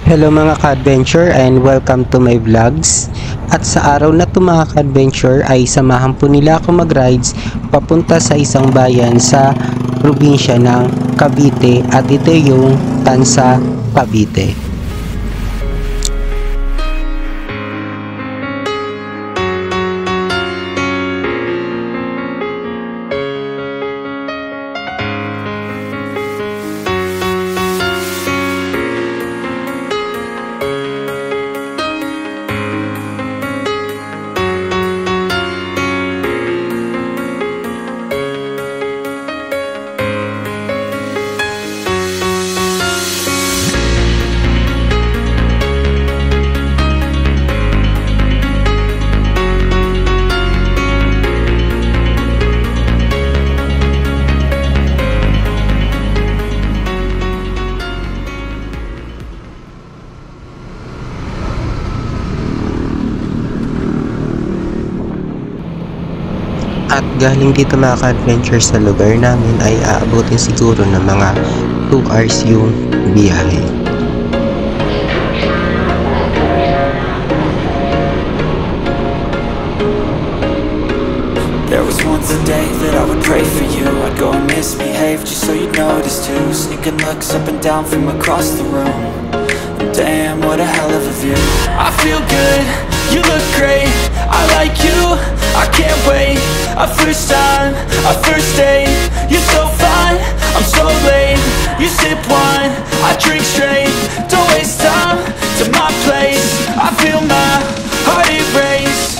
Hello mga ka-adventure and welcome to my vlogs. At sa araw na to mga ka-adventure ay samahan po nila ako mag-rides papunta sa isang bayan sa probinsya ng Cavite at ito yung Tansa, Cavite. At galing dito mga ka-adventure sa lugar namin ay aabutin siguro ng mga 2 hours yung biyahe. There was once a day that I would pray for you. I'd go and misbehave just so you'd notice too. Sneaking looks up and down from across the room. Damn, what a hell of a view. I feel good, you look great, I like you, I can't wait. A first time, a first date. You're so fine, I'm so late. You sip wine, I drink straight. Don't waste time to my place. I feel my heart erase.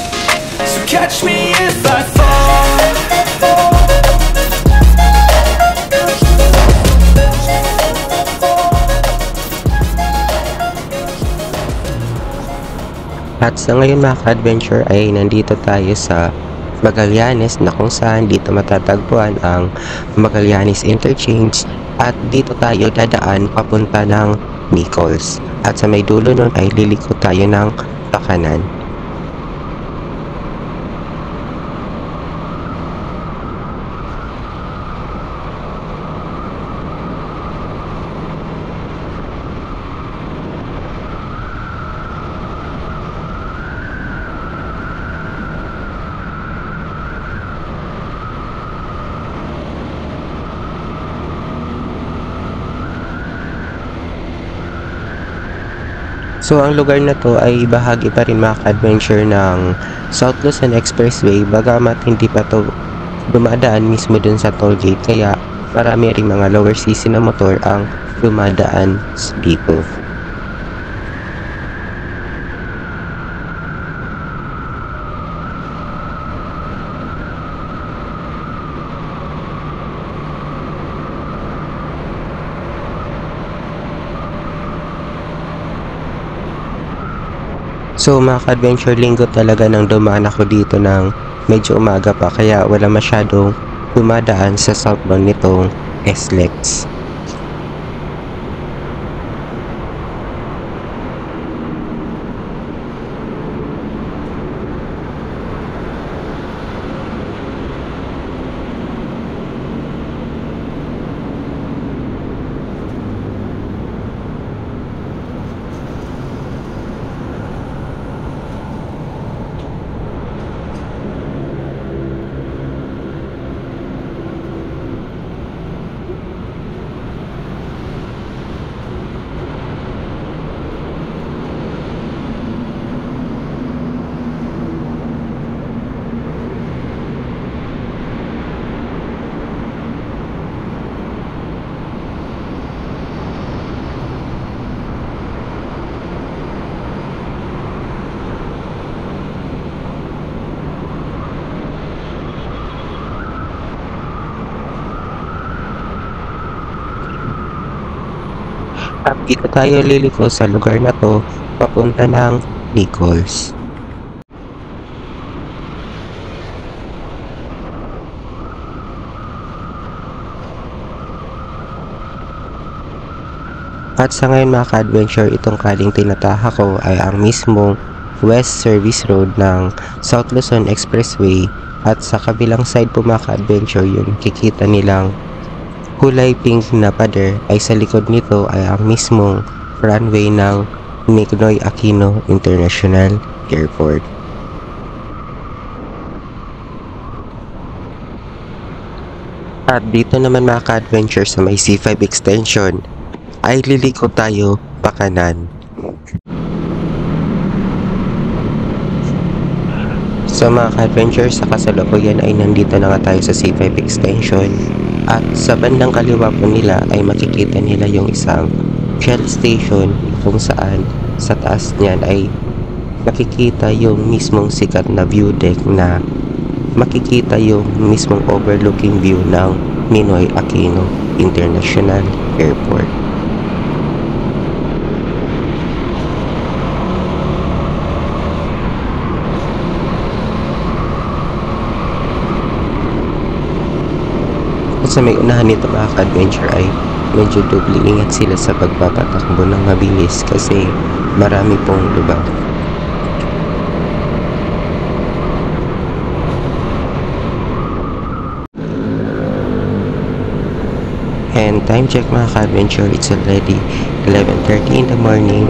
So catch me if I fall. At sa ngayon mga ka-adventure ay nandito tayo sa Magallanes na kung saan dito matatagpuan ang Magallanes Interchange at dito tayo dadaan papunta ng Nichols. At sa may dulo nun ay liliko tayo ng kakanan. So ang lugar na to ay bahagi pa rin mga ka-adventure ng South Luzon Expressway bagamat hindi pa to dumadaan mismo dun sa toll gate kaya marami rin mga lower cc na motor ang dumadaan dito. So mga ka-adventure, linggo talaga nang dumaan ako dito ng medyo umaga pa kaya wala masyadong dumadaan sa southbound nitong SLEX. At dito tayo liliko sa lugar na to papunta ng Nichols. At sa ngayon mga ka-adventure, itong kaling tinataha ko ay ang mismong West Service Road ng South Luzon Expressway. At sa kabilang side po mga ka-adventure, yung kikita nilang kulay pink na pader ay sa likod nito ay ang mismong runway ng Ninoy Aquino International Airport. At dito naman mga ka-adventure sa may C5 extension ay liliko tayo pakanan. So mga ka-adventure, sa kasalukuyan ay nandito na nga tayo sa C5 extension at sa bandang kaliwa po nila ay makikita nila yung isang Shell station kung saan sa taas niyan ay nakikita yung mismong sikat na view deck na makikita yung mismong overlooking view ng Ninoy Aquino International Airport. At sa may unahan nito mga ka-adventure ay medyo doble ingat sila sa pagpapatakbo ng mabilis kasi marami pong lubak. And time check mga ka-adventure, it's already 11:30 in the morning.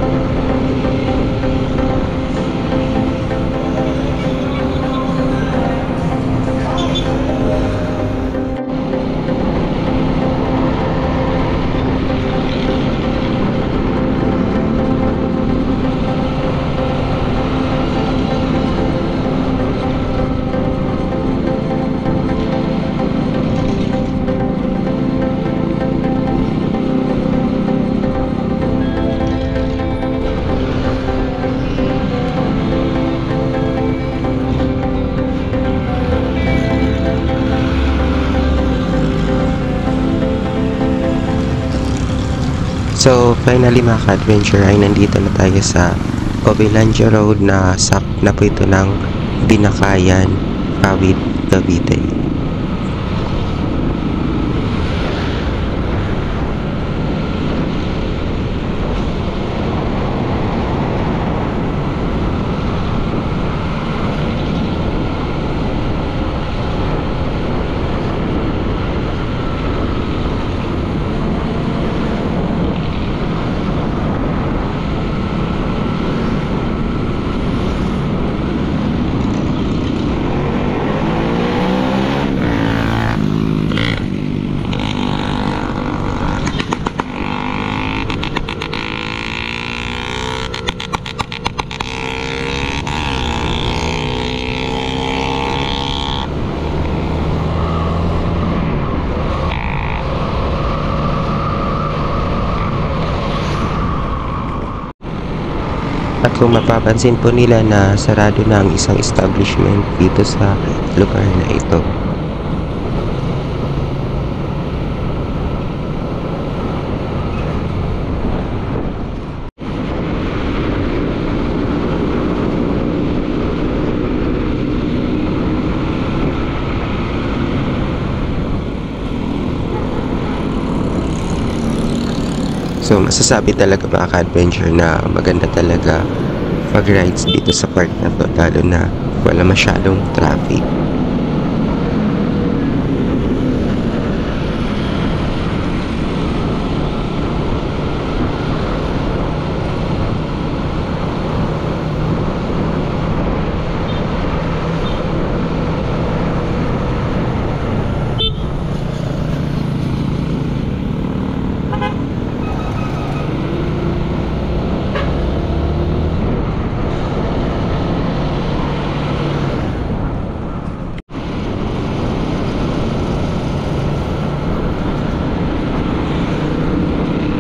So finally mga ka-adventure ay nandito na tayo sa Obilandia Road na sakop na po ito ng Binakayan, Kawit, Cavite. At kung mapapansin po nila na sarado na ang isang establishment dito sa lugar na ito. So masasabi talaga mga ka-adventure na maganda talaga pag-rides dito sa park na to, lalo na wala masyadong traffic.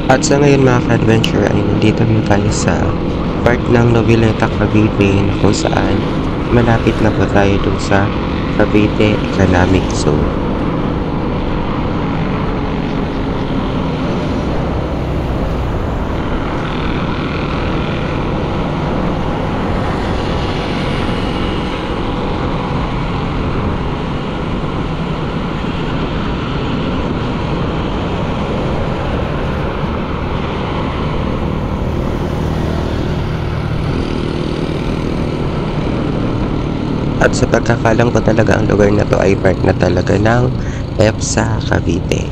At sa ngayon mga ka-adventure ay nandito na tayo sa part ng Noveleta, Cavite na kung saan malapit na po tayo dun sa Cavite Economic Zone. At sa pagkakalang ko talaga ang lugar na to ay part na talaga ng EPSA Cavite.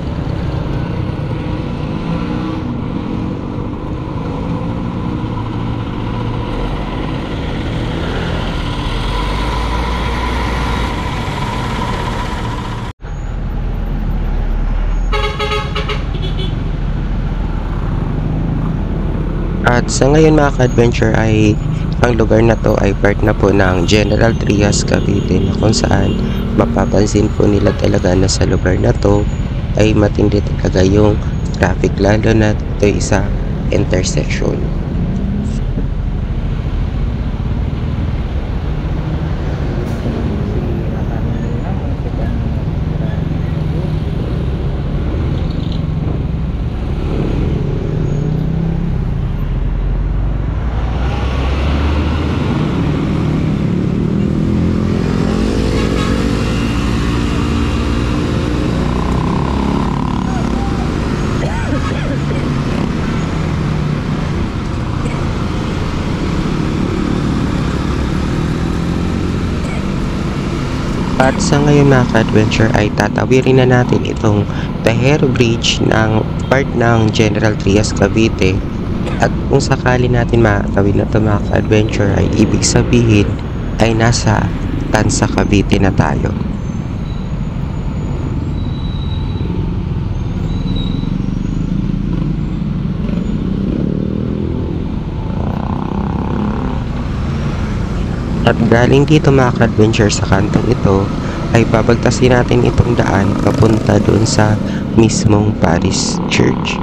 At sa ngayon mga ka-adventure ay ang lugar na to ay part na po ng General Trias Cavite, na kung saan mapapansin po nila talaga na sa lugar na to ay matindi talaga yung traffic, lalo na ito isa intersection. At sa ngayon mga ka-adventure ay tatawirin na natin itong Tahero Bridge ng part ng General Trias Cavite. At kung sakali natin matawid na ito mga ka-adventure ay ibig sabihin ay nasa Tansa Cavite na tayo. At galing dito mga ka-adventure sa kantong ito ay babagtasin natin itong daan papunta doon sa mismong Parish Church.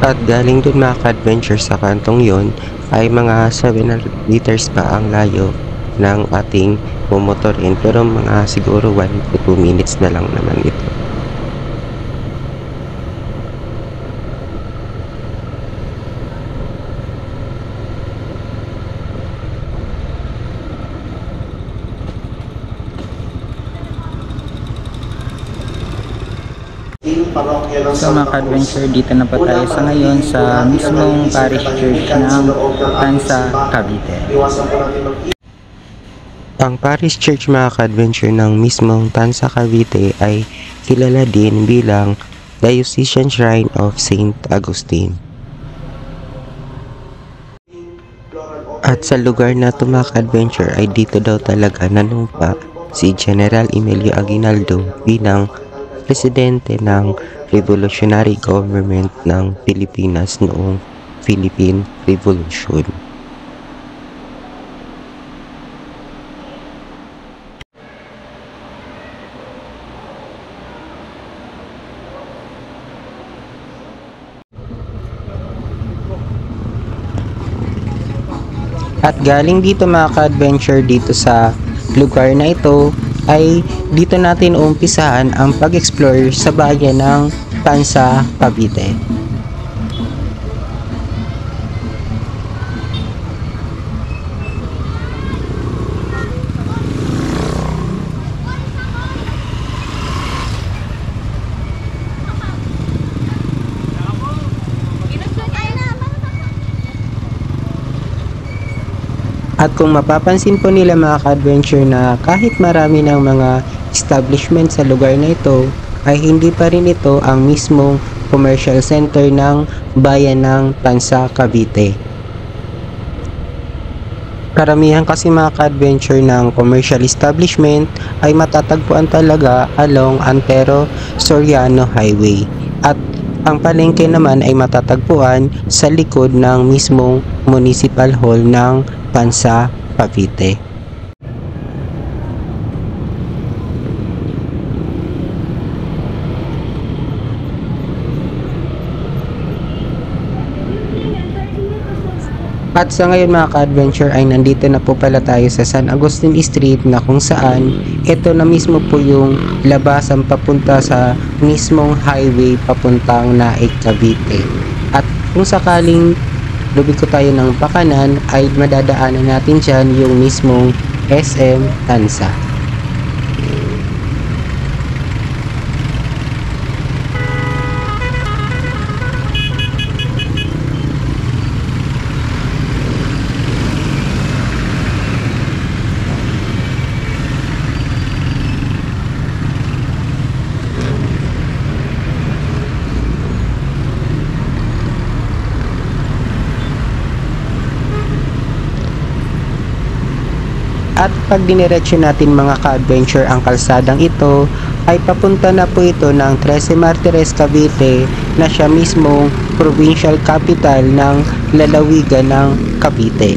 At galing dun mga ka-adventure sa kantong yon ay mga 700 meters pa ang layo ng ating mumotorin, pero mga siguro 1 to 2 minutes na lang naman ito. So mga ka-adventure, dito na po tayo sa ngayon sa mismong Parish Church ng Tansa, Cavite. Ang Parish Church mga ka-adventure ng mismong Tansa Cavite ay kilala din bilang Diocesan Shrine of St. Augustine. At sa lugar na ito mga ka-adventure ay dito daw talaga nanumpa si General Emilio Aguinaldo bilang presidente ng revolutionary government ng Pilipinas noong Philippine Revolution. At galing dito mga ka-adventure dito sa lugar na ito ay dito natin uumpisahan ang pag-explore sa bayan ng Tansa, Cavite. At kung mapapansin po nila mga ka-adventure na kahit marami ng mga establishment sa lugar na ito, ay hindi pa rin ito ang mismong commercial center ng bayan ng Tansa, Cavite. Karamihan kasi mga ka-adventure ng commercial establishment ay matatagpuan talaga along Antero Soriano Highway. At ang palengke naman ay matatagpuan sa likod ng mismong Municipal Hall ng Tansa, Cavite. At sa ngayon mga ka-adventure ay nandito na po pala tayo sa San Agustin Street, na kung saan ito na mismo po yung labasan papunta sa mismong highway papuntang Naik, Cavite. At kung sakaling lumiko tayo ng pakanan ay madadaanan natin dyan yung mismong SM Tansa. At pag diniretso natin mga ka-adventure ang kalsadang ito, ay papunta na po ito ng Trece Martires, Cavite na siya mismong provincial capital ng lalawigan ng Cavite.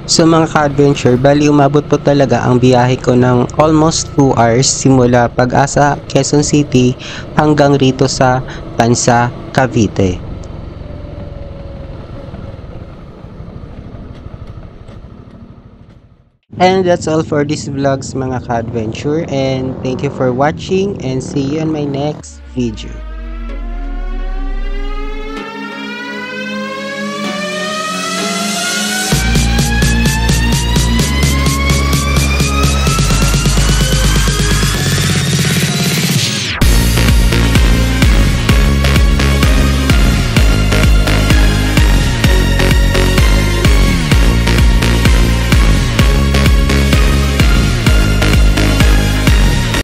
So mga ka-adventure, bali umabot po talaga ang biyahe ko ng almost 2 hours simula Pag-asa, Quezon City hanggang rito sa Tansa, Cavite. And that's all for this vlogs mga ka-adventure, and thank you for watching and see you on my next video.